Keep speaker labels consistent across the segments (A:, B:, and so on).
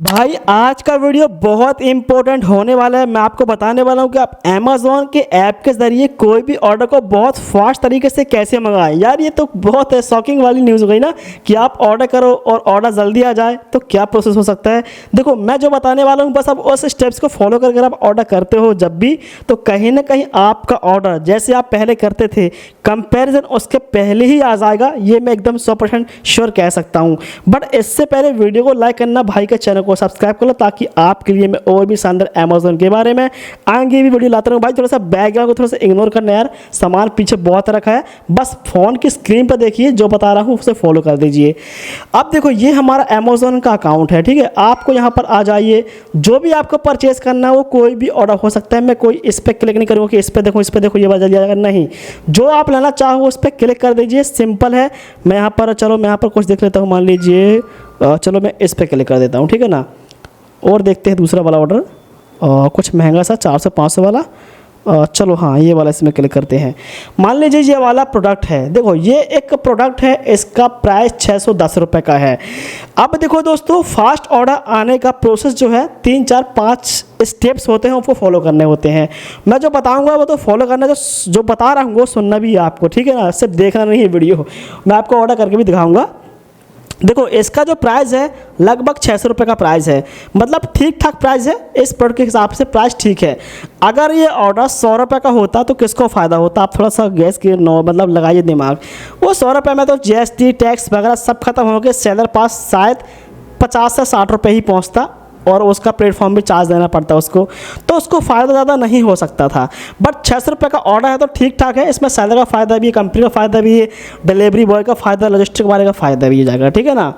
A: भाई आज का वीडियो बहुत इंपॉर्टेंट होने वाला है। मैं आपको बताने वाला हूं कि आप अमेज़ॉन के ऐप के ज़रिए कोई भी ऑर्डर को बहुत फास्ट तरीके से कैसे मंगाएं। यार ये तो बहुत शॉकिंग वाली न्यूज़ हो गई ना कि आप ऑर्डर करो और ऑर्डर जल्दी आ जाए, तो क्या प्रोसेस हो सकता है। देखो मैं जो बताने वाला हूँ बस आप उस स्टेप्स को फॉलो करके आप ऑर्डर करते हो जब भी, तो कहीं ना कहीं आपका ऑर्डर जैसे आप पहले करते थे कंपैरिजन उसके पहले ही आ जाएगा। ये मैं एकदम 100% श्योर कह सकता हूँ। बट इससे पहले वीडियो को लाइक करना, भाई के चैनल को सब्सक्राइब कर लो, ताकि आपके लिए मैं और भी शानदार अमेज़ॉन के बारे में आगे भी वीडियो लाता रहूँ। भाई थोड़ा सा बैकग्राउंड को थोड़ा सा इग्नोर करना यार, सामान पीछे बहुत रखा है, बस फ़ोन की स्क्रीन पर देखिए, जो बता रहा हूँ उसे फॉलो कर दीजिए। अब देखो ये हमारा अमेज़ॉन का अकाउंट है, ठीक है। आपको यहाँ पर आ जाइए, जो भी आपको परचेज़ करना है वो कोई भी ऑर्डर हो सकता है। मैं कोई इस पर क्लिक नहीं करूँगा कि इस पर देखो ये बदल जाएगा, नहीं। जो आप लेना चाहो उस पर क्लिक कर दीजिए, सिंपल है। मैं यहाँ पर मैं यहाँ पर कुछ देख लेता हूँ, मान लीजिए चलो मैं इस पर क्लिक कर देता हूँ, ठीक है ना। और देखते हैं दूसरा वाला ऑर्डर, कुछ महंगा सा 400-500 वाला। चलो हाँ ये वाला इसमें क्लिक करते हैं। मान लीजिए ये वाला प्रोडक्ट है, देखो ये एक प्रोडक्ट है, इसका प्राइस 610 रुपये का है। अब देखो दोस्तों, फास्ट ऑर्डर आने का प्रोसेस जो है 3-4-5 स्टेप्स होते हैं, उनको फॉलो करने होते हैं। मैं जो बताऊंगा वो तो फॉलो करना, जो बता रहा हूँ वो सुनना भी है आपको, ठीक है ना। सिर्फ देखना नहीं है वीडियो, मैं आपको ऑर्डर करके भी दिखाऊंगा। देखो इसका जो प्राइस है लगभग 600 रुपये का प्राइस है, मतलब ठीक ठाक प्राइस है। इस प्रोडक्ट के हिसाब से प्राइस ठीक है। अगर ये ऑर्डर 100 रुपये का होता तो किसको फ़ायदा होता, आप थोड़ा सा गैस की मतलब लगाइए दिमाग। वो 100 रुपये में तो जीएसटी टैक्स वगैरह सब खत्म हो गए, सेलर पास शायद 50 से 60 रुपये ही पहुँचता, और उसका प्लेटफॉर्म भी चार्ज देना पड़ता उसको, तो उसको फ़ायदा ज़्यादा नहीं हो सकता था। बट 600 रुपये का ऑर्डर है तो ठीक ठाक है। इसमें सेलर का फ़ायदा भी है, कंपनी का फ़ायदा भी है, डिलीवरी बॉय का फ़ायदा, लॉजिस्टिक वाले का फ़ायदा भी हो जाएगा, ठीक है ना।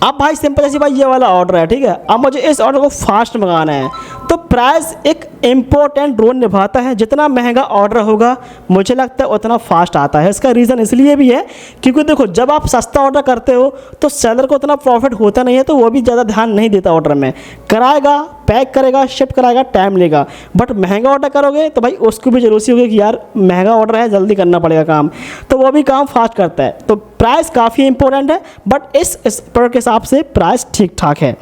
A: अब भाई सिंपल ऐसी भाई ये वाला ऑर्डर है, ठीक है। अब मुझे इस ऑर्डर को फास्ट मंगाना है, तो प्राइस एक इम्पोर्टेंट रोल निभाता है। जितना महंगा ऑर्डर होगा मुझे लगता है उतना फास्ट आता है। इसका रीज़न इसलिए भी है क्योंकि देखो जब आप सस्ता ऑर्डर करते हो तो सेलर को उतना प्रॉफिट होता नहीं है, तो वो भी ज़्यादा ध्यान नहीं देता ऑर्डर में। कराएगा, पैक करेगा, शिफ्ट कराएगा, टाइम लेगा। बट महंगा ऑर्डर करोगे तो भाई उसको भी जरूरी होगी कि यार महंगा ऑर्डर है, जल्दी करना पड़ेगा काम, तो वो भी काम फास्ट करता है। तो प्राइस काफ़ी इंपॉर्टेंट है, बट इस प्रोडक्ट के हिसाब से प्राइस ठीक ठाक है।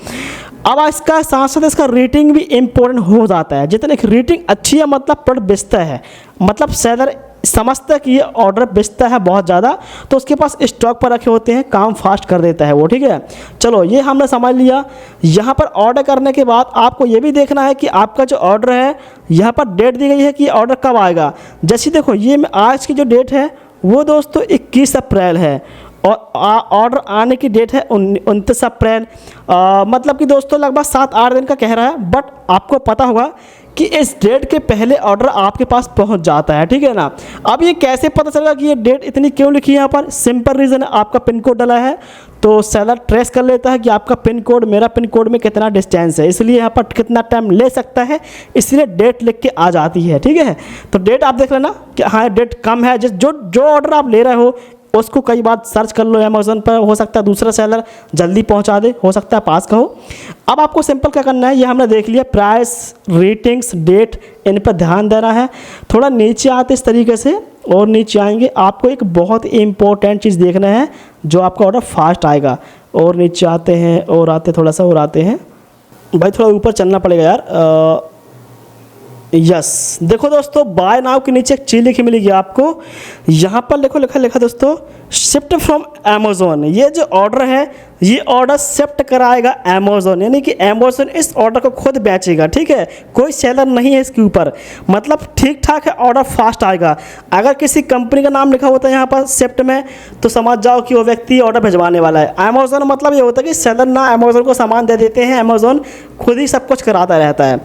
A: अब इसका साथ साथ इसका रेटिंग भी इम्पोर्टेंट हो जाता है। जितनी रेटिंग अच्छी है मतलब प्रोडक्ट बेचता है, मतलब सेलर समझता है कि ये ऑर्डर बेचता है बहुत ज़्यादा, तो उसके पास स्टॉक पर रखे होते हैं, काम फास्ट कर देता है वो, ठीक है। चलो ये हमने समझ लिया। यहाँ पर ऑर्डर करने के बाद आपको ये भी देखना है कि आपका जो ऑर्डर है यहाँ पर डेट दी गई है कि ऑर्डर कब आएगा। जैसे देखो ये आज की जो डेट है वो दोस्तों 21 अप्रैल है, और ऑर्डर आने की डेट है 29 अप्रैल। मतलब कि दोस्तों लगभग 7-8 दिन का कह रहा है। बट आपको पता होगा कि इस डेट के पहले ऑर्डर आपके पास पहुंच जाता है, ठीक है ना। अब ये कैसे पता चलेगा कि ये डेट इतनी क्यों लिखी है यहाँ पर, सिंपल रीज़न है, आपका पिन कोड डाला है तो सेलर ट्रेस कर लेता है कि आपका पिन कोड मेरा पिन कोड में कितना डिस्टेंस है, इसलिए यहाँ पर कितना टाइम ले सकता है, इसलिए डेट लिख के आ जाती है, ठीक है। तो डेट आप देख लेना कि हाँ डेट कम है। जो ऑर्डर आप ले रहे हो उसको कई बार सर्च कर लो अमेज़ॉन पर, हो सकता है दूसरा सेलर जल्दी पहुंचा दे, हो सकता है पास का हो। अब आपको सिंपल क्या करना है, ये हमने देख लिया, प्राइस, रेटिंग्स, डेट, इन पर ध्यान देना है। थोड़ा नीचे आते इस तरीके से, और नीचे आएंगे आपको एक बहुत इंपॉर्टेंट चीज़ देखना है, जो आपका ऑर्डर फास्ट आएगा। और नीचे आते हैं और आते थोड़ा सा और आते हैं, भाई थोड़ा ऊपर चलना पड़ेगा यार। यस देखो दोस्तों, बाय नाउ के नीचे एक चीज़ लिखी मिलेगी आपको, यहाँ पर देखो लिखा दोस्तों, शिफ्ट फ्रॉम अमेज़ॉन। ये जो ऑर्डर है ये ऑर्डर शिफ्ट कराएगा अमेज़ॉन, यानी कि अमेज़ॉन इस ऑर्डर को खुद बेचेगा, ठीक है। कोई सेलर नहीं है इसके ऊपर, मतलब ठीक ठाक है, ऑर्डर फास्ट आएगा। अगर किसी कंपनी का नाम लिखा होता है यहाँ पर शिफ्ट में, तो समझ जाओ कि वो व्यक्ति ऑर्डर भिजवाने वाला है। अमेज़ॉन मतलब ये होता है कि सेलर ना अमेज़ॉन को सामान दे देते हैं, अमेज़ॉन खुद ही सब कुछ कराता रहता है।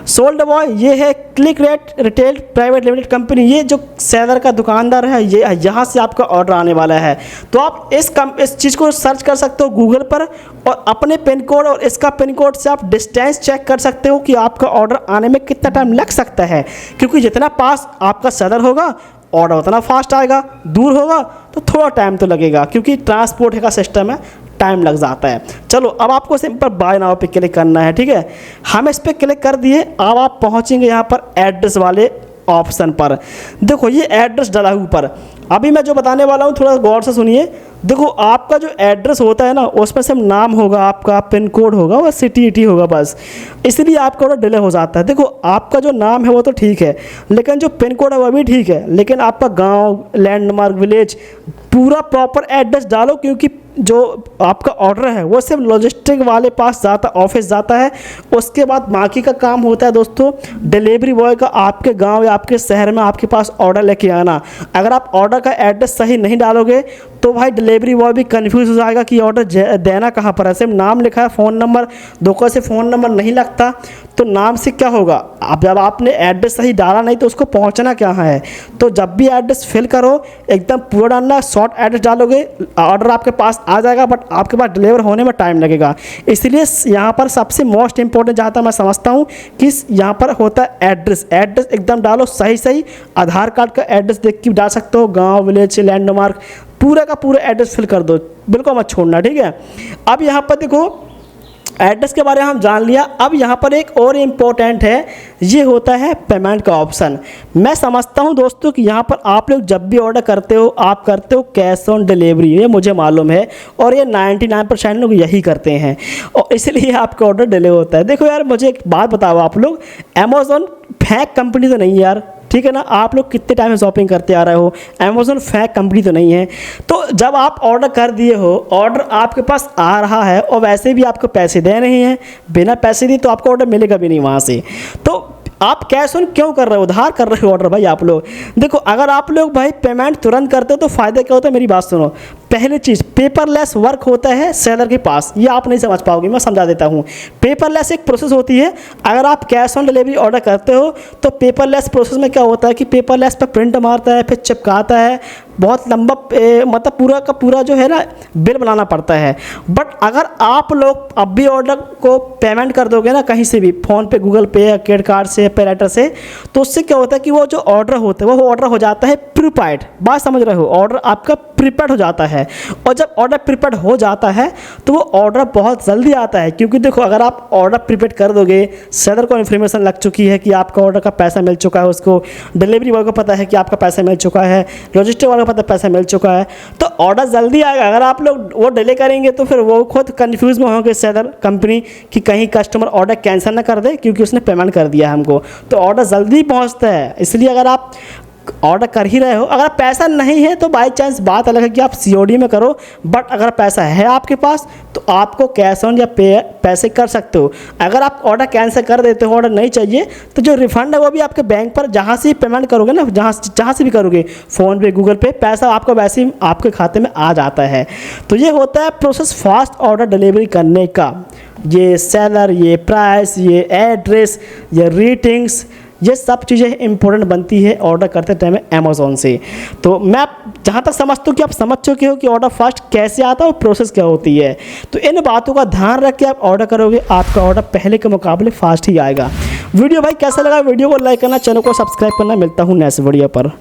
A: सोल्ड बॉय ये है click rate retail private limited company, ये जो सेलर का दुकानदार है, ये यहाँ से आपका ऑर्डर आने वाला है। तो आप इस चीज़ को सर्च कर सकते हो गूगल पर, और अपने पिन कोड और इसका पिन कोड से आप डिस्टेंस चेक कर सकते हो कि आपका ऑर्डर आने में कितना टाइम लग सकता है। क्योंकि जितना पास आपका सेलर होगा ऑर्डर उतना फास्ट आएगा, दूर होगा तो थोड़ा टाइम तो लगेगा, क्योंकि ट्रांसपोर्ट का सिस्टम है, टाइम लग जाता है। चलो अब आपको सिंपल बाय नाउ पे क्लिक करना है, ठीक है। हम इस पर क्लिक कर दिए। अब आप पहुंचेंगे यहाँ पर एड्रेस वाले ऑप्शन पर। देखो ये एड्रेस डाला है ऊपर, अभी मैं जो बताने वाला हूँ थोड़ा गौर से सुनिए। देखो आपका जो एड्रेस होता है ना, उसमें सिर्फ नाम होगा आपका, पिन कोड होगा और सिटी होगा बस, इसलिए आपका ऑर्डर डिले हो जाता है। देखो आपका जो नाम है वो तो ठीक है, लेकिन जो पिन कोड है वो भी ठीक है, लेकिन आपका गांव, लैंडमार्क, विलेज, पूरा प्रॉपर एड्रेस डालो, क्योंकि जो आपका ऑर्डर है वो सिर्फ लॉजिस्टिक वाले पास जाता, ऑफिस जाता है। उसके बाद बाकी का काम होता है दोस्तों डिलीवरी बॉय का, आपके गांव या आपके शहर में आपके पास ऑर्डर लेके आना। अगर आप ऑर्डर का एड्रेस सही नहीं डालोगे तो भाई डिलीवरी बॉय भी कंफ्यूज हो जाएगा कि ऑर्डर देना कहाँ पर है। सिर्फ नाम लिखा है, फ़ोन नंबर, धोखे से फ़ोन नंबर नहीं लगता तो नाम से क्या होगा। अब जब आपने एड्रेस सही डाला नहीं तो उसको पहुंचना क्या है। तो जब भी एड्रेस फिल करो एकदम पूरा डालना, शॉर्ट एड्रेस डालोगे, ऑर्डर आपके पास आ जाएगा, बट आपके पास डिलीवर होने में टाइम लगेगा। इसलिए यहाँ पर सबसे मोस्ट इंपॉर्टेंट जहाँ तक मैं समझता हूँ कि यहाँ पर होता है एड्रेस। एड्रेस एकदम डालो सही, आधार कार्ड का एड्रेस देख के डाल सकते हो, गाँव, विलेज, लैंडमार्क, पूरा का पूरा एड्रेस फिल कर दो, बिल्कुल मत छोड़ना, ठीक है। अब यहाँ पर देखो एड्रेस के बारे में हम जान लिया। अब यहाँ पर एक और इम्पोर्टेंट है, ये होता है पेमेंट का ऑप्शन। मैं समझता हूँ दोस्तों कि यहाँ पर आप लोग जब भी ऑर्डर करते हो आप करते हो कैश ऑन डिलीवरी, ये मुझे मालूम है, और ये 99% लोग यही करते हैं और इसलिए आपका ऑर्डर डिले होता है। देखो यार मुझे एक बात बताओ, आप लोग अमेज़ॉन फेक कंपनी तो नहीं है यार, ठीक है ना। आप लोग कितने टाइम से शॉपिंग करते आ रहे हो, अमेज़ॉन फेक कंपनी तो नहीं है। तो जब आप ऑर्डर कर दिए हो, ऑर्डर आपके पास आ रहा है और वैसे भी आपको पैसे दे नहीं हैं, बिना पैसे दिए तो आपको ऑर्डर मिलेगा भी नहीं वहाँ से, तो आप कैश ऑन क्यों कर रहे हो, उधार कर रहे हो ऑर्डर भाई आप लोग। देखो अगर आप लोग भाई पेमेंट तुरंत करते हो तो फ़ायदा क्या होता है, मेरी बात सुनो। पहली चीज़ पेपरलेस वर्क होता है सेलर के पास, ये आप नहीं समझ पाओगे, मैं समझा देता हूँ। पेपरलेस एक प्रोसेस होती है, अगर आप कैश ऑन डिलीवरी ऑर्डर करते हो तो पेपरलेस प्रोसेस में क्या होता है कि पेपरलेस पे प्रिंट मारता है, फिर चिपकाता है, बहुत लंबा मतलब पूरा का पूरा जो है ना बिल बनाना पड़ता है। बट अगर आप लोग अब भी ऑर्डर को पेमेंट कर दोगे ना कहीं से भी, फ़ोन पे, गूगल पे या क्रेडिट कार्ड से, पे लेटर से, तो उससे क्या होता है कि वो जो ऑर्डर होता है वो ऑर्डर हो जाता है प्रीपेड। बात समझ रहे हो, ऑर्डर आपका प्रीपेड हो जाता है। और जब ऑर्डर प्रीपेड हो जाता है तो वो ऑर्डर बहुत जल्दी आता है, क्योंकि देखो अगर आप ऑर्डर प्रीपेड कर दोगे, सेलर को इन्फॉर्मेशन लग चुकी है कि आपका ऑर्डर का पैसा मिल चुका है, उसको डिलीवरी बॉय को पता है कि आपका पैसा मिल चुका है, लॉजिस्टिक वाले को पता है पैसा मिल चुका है, तो ऑर्डर जल्दी आएगा। अगर आप लोग वो डिले करेंगे तो फिर वो खुद कंफ्यूज में होंगे सेलर कंपनी कि कहीं कस्टमर ऑर्डर कैंसिल ना कर दे क्योंकि उसने पेमेंट कर दिया हमको, तो ऑर्डर जल्दी पहुँचता है। इसलिए अगर आप ऑर्डर कर ही रहे हो, अगर पैसा नहीं है तो बाई चांस बात अलग है कि आप COD में करो, बट अगर पैसा है आपके पास तो आपको कैश ऑन या पैसे कर सकते हो। अगर आप ऑर्डर कैंसिल कर देते हो, ऑर्डर नहीं चाहिए, तो जो रिफंड है वो भी आपके बैंक पर जहाँ से पेमेंट करोगे ना, जहाँ से भी करोगे, फ़ोन पे, गूगल पे, पैसा आपको वैसे ही आपके खाते में आ जाता है। तो ये होता है प्रोसेस फास्ट ऑर्डर डिलीवरी करने का। ये सेलर, ये प्राइस, ये एड्रेस, ये रेटिंग्स, ये सब चीज़ें इंपॉर्टेंट बनती है ऑर्डर करते टाइम अमेज़ॉन से। तो मैं जहाँ तक समझता हूँ कि आप समझ चुके हो कि ऑर्डर फास्ट कैसे आता है और प्रोसेस क्या होती है। तो इन बातों का ध्यान रख के आप ऑर्डर करोगे, आपका ऑर्डर पहले के मुकाबले फास्ट ही आएगा। वीडियो भाई कैसा लगा, वीडियो को लाइक करना, चैनल को सब्सक्राइब करना। मिलता हूँ नेक्स्ट वीडियो पर।